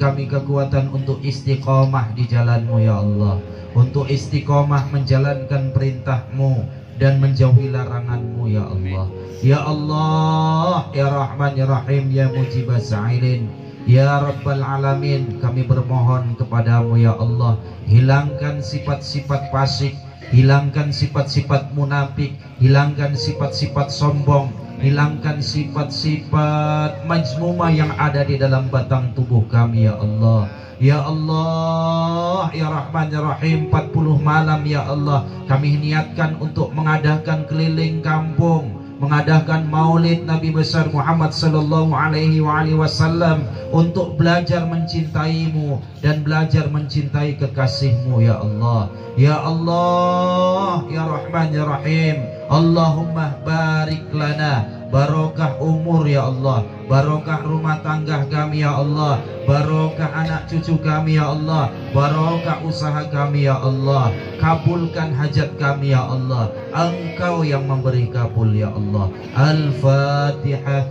kami kekuatan untuk istiqomah di jalan-Mu ya Allah, untuk istiqomah menjalankan perintah-Mu dan menjauhi larangan-Mu ya Allah. Ya Allah, ya Rahman ya Rahim, ya Mujibas Sa'ilin, ya Rabbal Alamin, kami bermohon kepadamu ya Allah, hilangkan sifat-sifat fasik, hilangkan sifat-sifat munafik, hilangkan sifat-sifat sombong, hilangkan sifat-sifat majmumah yang ada di dalam batang tubuh kami ya Allah. Ya Allah, ya Rahman ya Rahim, 40 malam ya Allah kami niatkan untuk mengadakan keliling kampung, mengadakan maulid Nabi besar Muhammad sallallahu alaihi wasallam untuk belajar mencintaimu dan belajar mencintai kekasihmu ya Allah. Ya Allah, ya Rahman ya Rahim, Allahumma barik lana, barokah umur ya Allah, barokah rumah tangga kami ya Allah, barokah anak cucu kami ya Allah, barokah usaha kami ya Allah, kabulkan hajat kami ya Allah, Engkau yang memberi kabul ya Allah. Al-Fatihah.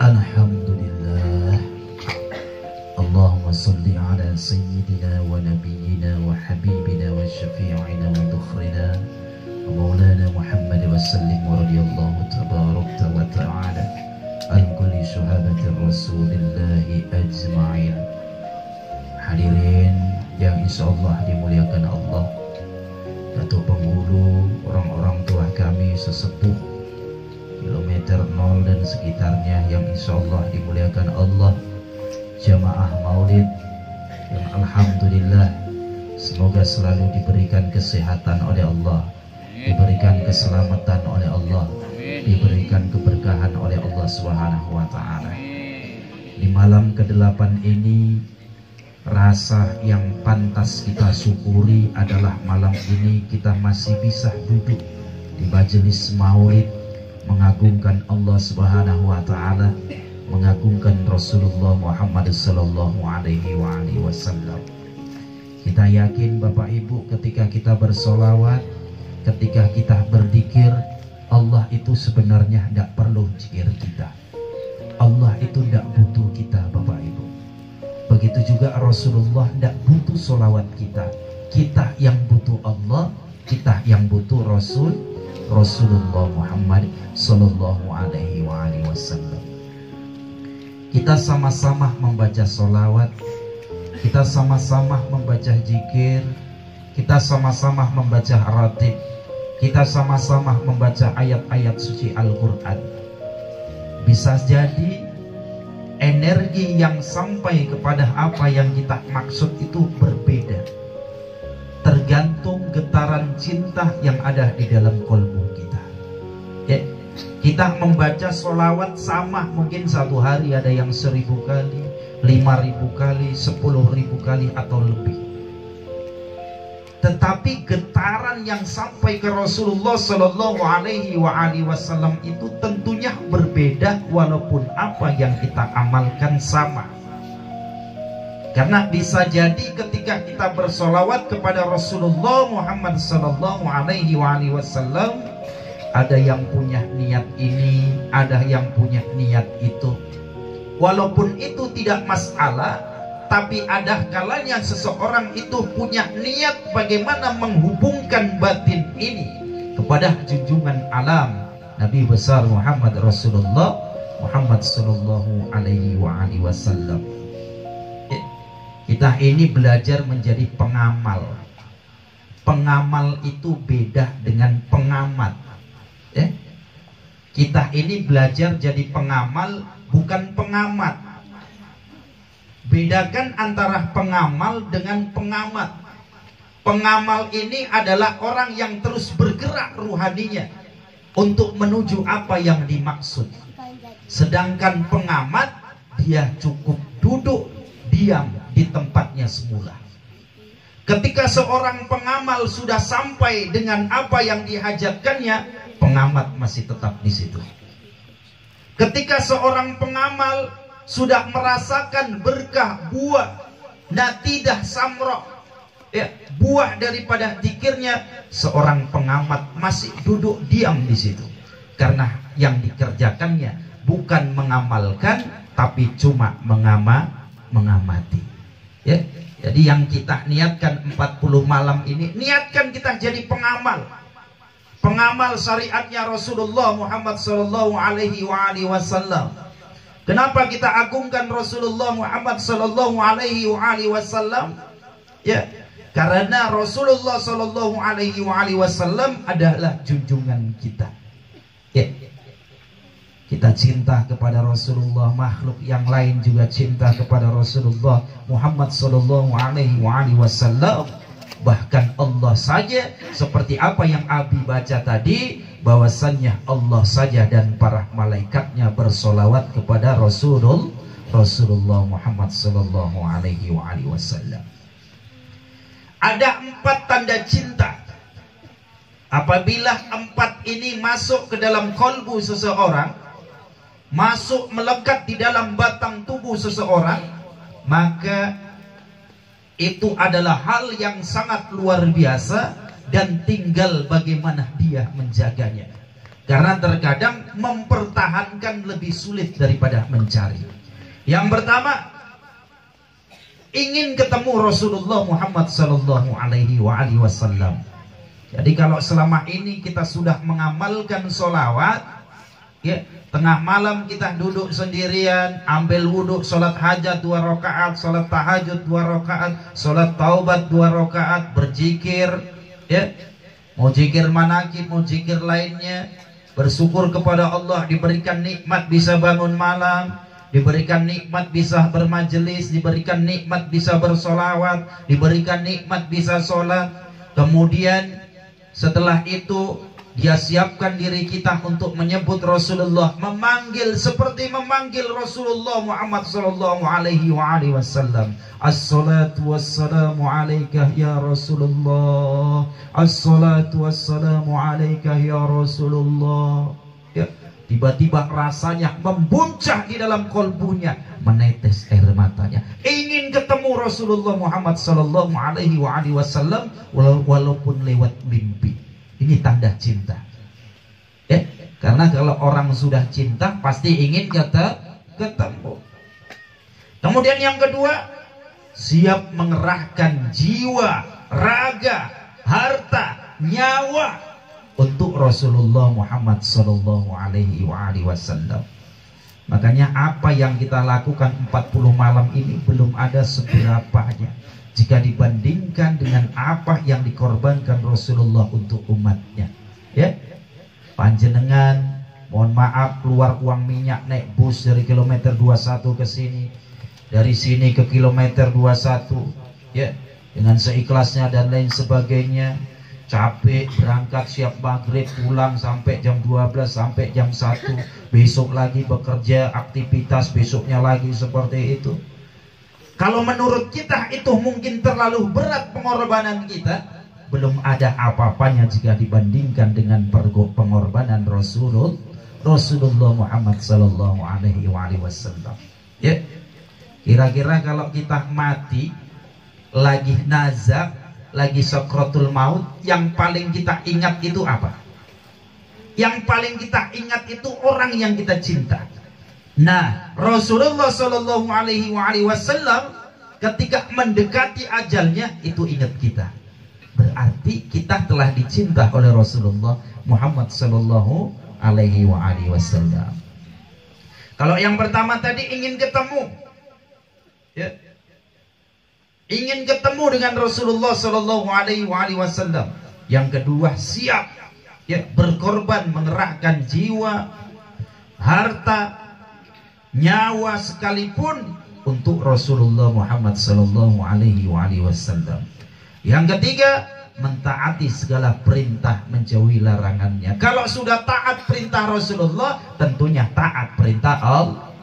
Alhamdulillah. Allahumma salli ala sayyidina wa nabiyyina wa habibina wa syafi'ina wa dukhrina Maulana Muhammad wa sallim wa radiyallahu tabarakta wa ta'ala an kulli syuhabati rasulillahi ajma'in. Hadirin yang insyaallah dimuliakan Allah, Datuk Penghulu, orang-orang tua kami sesepuh kilometer 0 dan sekitarnya yang insyaallah dimuliakan Allah, jamaah maulid yang alhamdulillah semoga selalu diberikan kesehatan oleh Allah, diberikan keselamatan oleh Allah, diberikan keberkahan oleh Allah Subhanahu wa ta'ala. Di malam ke-8 ini, rasa yang pantas kita syukuri adalah malam ini kita masih bisa duduk di majelis maulid mengagungkan Allah Subhanahu wa ta'ala, mengagungkan Rasulullah Muhammad sallallahu alaihi wasallam. Kita yakin Bapak Ibu, ketika kita bersolawat, ketika kita berzikir, Allah itu sebenarnya tidak perlu zikir kita. Allah itu tidak butuh kita Bapak Ibu. Begitu juga Rasulullah tidak butuh solawat kita. Kita yang butuh Allah, kita yang butuh Rasulullah Muhammad sallallahu alaihi wasallam. Kita sama-sama membaca solawat, kita sama-sama membaca zikir, kita sama-sama membaca ratib, kita sama-sama membaca ayat-ayat suci Al-Quran. Bisa jadi energi yang sampai kepada apa yang kita maksud itu berbeda, tergantung getaran cinta yang ada di dalam kolbu kita. Ya, kita membaca solawat sama, mungkin satu hari ada yang 1000 kali, 5000 kali, 10.000 kali atau lebih. Tetapi getaran yang sampai ke Rasulullah Sallallahu Alaihi Wasallam itu tentunya berbeda, walaupun apa yang kita amalkan sama. Karena bisa jadi ketika kita bersolawat kepada Rasulullah Muhammad Sallallahu Alaihi Wasallam, ada yang punya niat ini, ada yang punya niat itu. Walaupun itu tidak masalah, tapi ada kalanya seseorang itu punya niat bagaimana menghubungkan batin ini kepada junjungan alam Nabi besar Muhammad Rasulullah Muhammad sallallahu alaihi wasallam. Kita ini belajar menjadi pengamal. Pengamal itu beda dengan pengamat. Kita ini belajar jadi pengamal, bukan pengamat. Bedakan antara pengamal dengan pengamat. Pengamal ini adalah orang yang terus bergerak ruhaninya untuk menuju apa yang dimaksud. Sedangkan pengamat, dia cukup duduk diam di tempatnya semula. Ketika seorang pengamal sudah sampai dengan apa yang dihajatkannya, pengamat masih tetap di situ. Ketika seorang pengamal sudah merasakan berkah buah natidah samro, buah daripada zikirnya, seorang pengamat masih duduk diam di situ. Karena yang dikerjakannya bukan mengamalkan, tapi cuma mengamati. Ya, jadi yang kita niatkan 40 malam ini, niatkan kita jadi pengamal. Pengamal syariatnya Rasulullah Muhammad sallallahu alaihi wasallam. Kenapa kita agungkan Rasulullah Muhammad sallallahu alaihi wasallam? Ya, karena Rasulullah sallallahu alaihi wasallam adalah junjungan kita. Ya. Kita cinta kepada Rasulullah, makhluk yang lain juga cinta kepada Rasulullah Muhammad sallallahu alaihi wasallam. Bahkan Allah saja, seperti apa yang Abi baca tadi, bahwasannya Allah saja dan para malaikatnya bersolawat kepada Rasulullah Muhammad sallallahu alaihi wasallam. Ada 4 tanda cinta. Apabila 4 ini masuk ke dalam kolbu seseorang, masuk melekat di dalam batang tubuh seseorang, maka itu adalah hal yang sangat luar biasa dan tinggal bagaimana dia menjaganya. Karena terkadang mempertahankan lebih sulit daripada mencari. Yang pertama, ingin ketemu Rasulullah Muhammad sallallahu alaihi wasallam. Jadi kalau selama ini kita sudah mengamalkan sholawat, ya, tengah malam kita duduk sendirian, ambil wudhu, sholat hajat 2 rakaat, sholat tahajud 2 rakaat, sholat taubat 2 rakaat, berzikir, ya, mau zikir manakib, mau zikir lainnya, bersyukur kepada Allah, diberikan nikmat bisa bangun malam, diberikan nikmat bisa bermajelis, diberikan nikmat bisa bersolawat, diberikan nikmat bisa sholat. Kemudian setelah itu dia siapkan diri kita untuk menyebut Rasulullah, memanggil seperti memanggil Rasulullah Muhammad sallallahu alaihi wasallam. Assalatu wassalamu alaika ya Rasulullah, assalatu wassalamu alaika ya Rasulullah. Ya, tiba-tiba rasanya membuncah di dalam kolbunya, menetes air matanya, ingin ketemu Rasulullah Muhammad sallallahu alaihi wasallam walaupun lewat mimpi. Ini tanda cinta. Ya, karena kalau orang sudah cinta pasti ingin ketemu. Kemudian yang kedua, siap mengerahkan jiwa, raga, harta, nyawa untuk Rasulullah Muhammad sallallahu alaihi wasallam. Makanya apa yang kita lakukan 40 malam ini belum ada seberapanya jika dibandingkan dengan apa yang dikorbankan Rasulullah untuk umatnya. Ya, panjenengan mohon maaf keluar uang minyak naik bus dari kilometer 21 ke sini, dari sini ke kilometer 21, ya, dengan seikhlasnya dan lain sebagainya. Capek berangkat, siap maghrib, pulang sampai jam 12 sampai jam 1, besok lagi bekerja, aktivitas besoknya lagi seperti itu. Kalau menurut kita itu mungkin terlalu berat pengorbanan kita, belum ada apa-apanya jika dibandingkan dengan pengorbanan Rasulullah Muhammad sallallahu alaihi wasallam. Ya, kira-kira kalau kita mati lagi nazak, lagi sakratul maut, yang paling kita ingat itu apa? Yang paling kita ingat itu orang yang kita cinta. Nah, Rasulullah sallallahu alaihi wasallam ketika mendekati ajalnya itu ingat kita. Berarti kita telah dicinta oleh Rasulullah Muhammad sallallahu alaihi wasallam. Kalau yang pertama tadi ingin ketemu, ya, ingin ketemu dengan Rasulullah sallallahu alaihi wasallam. Yang kedua, siap, ya, berkorban, mengerahkan jiwa, harta, nyawa sekalipun untuk Rasulullah Muhammad sallallahu alaihi wasallam. Yang ketiga, mentaati segala perintah, menjauhi larangannya. Kalau sudah taat perintah Rasulullah, tentunya taat perintah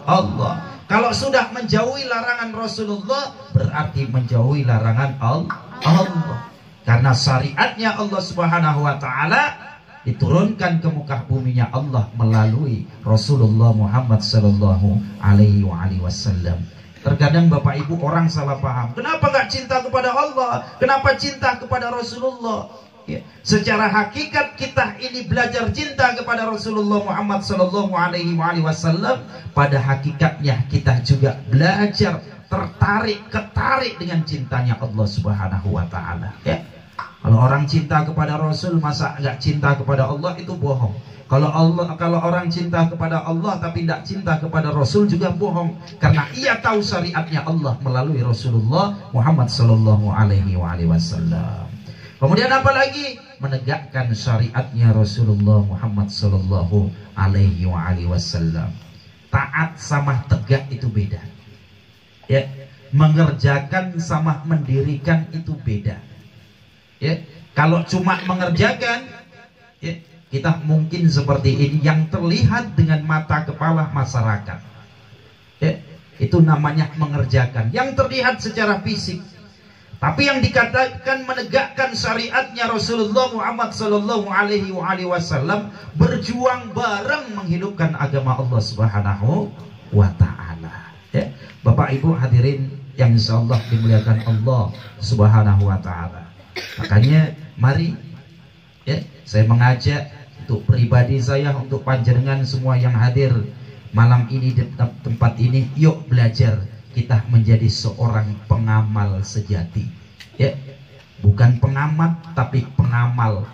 Allah. Kalau sudah menjauhi larangan Rasulullah, berarti menjauhi larangan Allah. Karena syariatnya Allah Subhanahu wa taala diturunkan ke muka buminya Allah melalui Rasulullah Muhammad sallallahu alaihi wasallam. Terkadang Bapak Ibu orang salah paham. Kenapa gak cinta kepada Allah? Kenapa cinta kepada Rasulullah? Ya, secara hakikat kita ini belajar cinta kepada Rasulullah Muhammad sallallahu alaihi wasallam. Pada hakikatnya kita juga belajar ketarik dengan cintanya Allah Subhanahu wa taala, ya. Kalau orang cinta kepada Rasul masa nggak cinta kepada Allah, itu bohong. Kalau orang cinta kepada Allah tapi tidak cinta kepada Rasul juga bohong, karena ia tahu syariatnya Allah melalui Rasulullah Muhammad sallallahu alaihi wasallam. Kemudian apa lagi? Menegakkan syariatnya Rasulullah Muhammad sallallahu alaihi wasallam. Taat sama tegak itu beda, ya. Mengerjakan sama mendirikan itu beda, ya. Kalau cuma mengerjakan, ya, kita mungkin seperti ini yang terlihat dengan mata kepala masyarakat, ya, itu namanya mengerjakan yang terlihat secara fisik. Tapi yang dikatakan menegakkan syariatnya Rasulullah Muhammad sallallahu alaihi wasallam, berjuang bareng menghidupkan agama Allah Subhanahu wa taala, ya. Bapak Ibu hadirin yang insyaallah dimuliakan Allah Subhanahu wa taala. Makanya mari, ya, saya mengajak untuk pribadi saya, untuk panjenengan semua yang hadir malam ini di tempat ini, yuk belajar kita menjadi seorang pengamal sejati, ya. Bukan pengamat tapi pengamal,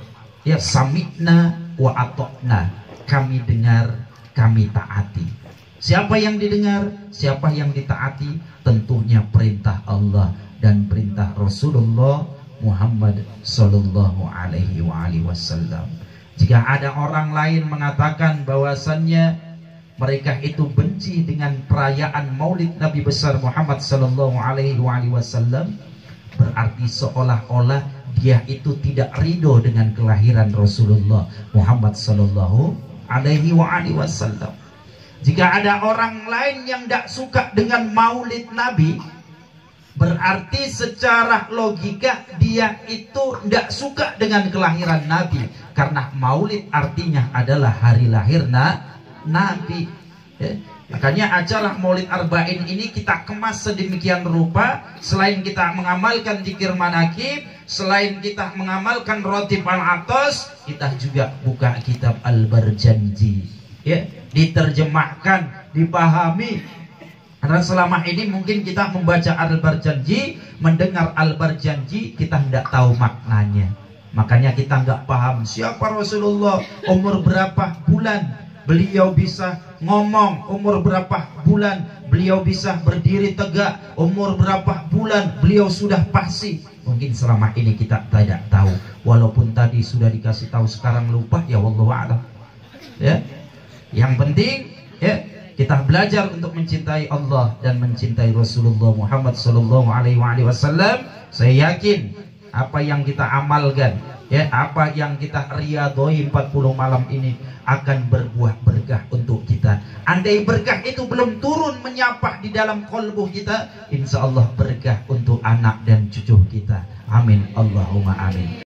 ya. Sami'na wa atokna, kami dengar, kami taati. Siapa yang didengar, siapa yang ditaati? Tentunya perintah Allah dan perintah Rasulullah Muhammad sallallahu alaihi wasallam. Jika ada orang lain mengatakan bahwasannya mereka itu benci dengan perayaan Maulid Nabi besar Muhammad sallallahu alaihi wasallam, berarti seolah-olah dia itu tidak ridho dengan kelahiran Rasulullah Muhammad sallallahu alaihi wasallam. Jika ada orang lain yang tidak suka dengan Maulid Nabi, berarti secara logika dia itu tidak suka dengan kelahiran Nabi, karena Maulid artinya adalah hari lahir Nabi, ya. Makanya acara Maulid Arba'in ini kita kemas sedemikian rupa. Selain kita mengamalkan zikir manakib, selain kita mengamalkan rotib al-atos, kita juga buka kitab Al-Barjanji, ya. Diterjemahkan, dipahami. Karena selama ini mungkin kita membaca Al-Barjanji, mendengar Al-Barjanji, kita tidak tahu maknanya. Makanya kita nggak paham siapa Rasulullah, umur berapa bulan beliau bisa ngomong, umur berapa bulan beliau bisa berdiri tegak, umur berapa bulan beliau sudah fasih. Mungkin selama ini kita tidak tahu. Walaupun tadi sudah dikasih tahu, sekarang lupa, ya wallahu a'lam, ya. Yang penting, ya, kita belajar untuk mencintai Allah dan mencintai Rasulullah Muhammad sallallahu alaihi wasallam. Saya yakin apa yang kita amalkan, ya, apa yang kita riyadhoi 40 malam ini akan berbuah berkah untuk kita. Andai berkah itu belum turun menyapa di dalam kolbu kita, insya Allah berkah untuk anak dan cucu kita. Amin Allahumma amin.